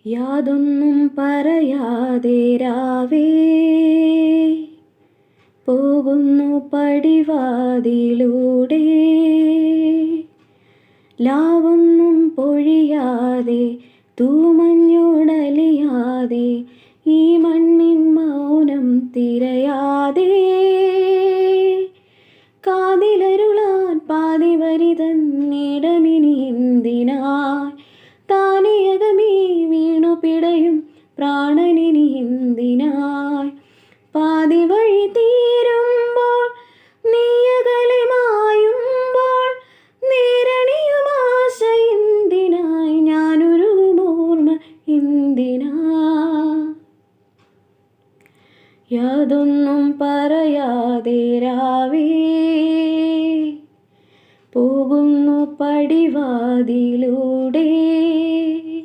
യാതൊന്നും പറയാതെ രാവേ പോകുന്നു പടിവാതിലൂടെ. ലാവൊന്നും പൊഴിയാതെ തൂമഞ്ഞുടലിയാതെ ഈ മണ്ണിൻ മൗനം തിരയാതെ കാതിലരുളാൻ പാതിവരിതൻ ഇടമിനി എന്തിനായി താനിയകമേ വീണു പിടയും പ്രാണനിനി എന്തിനായി പാതി വഴി തീരുമ്പോൾ നീയകലെ മായുമ്പോൾ നേരണിയും ആശ എന്തിനായി ഞാനൊരുമോർമ്മ എന്തിനാ യാതൊന്നും പറ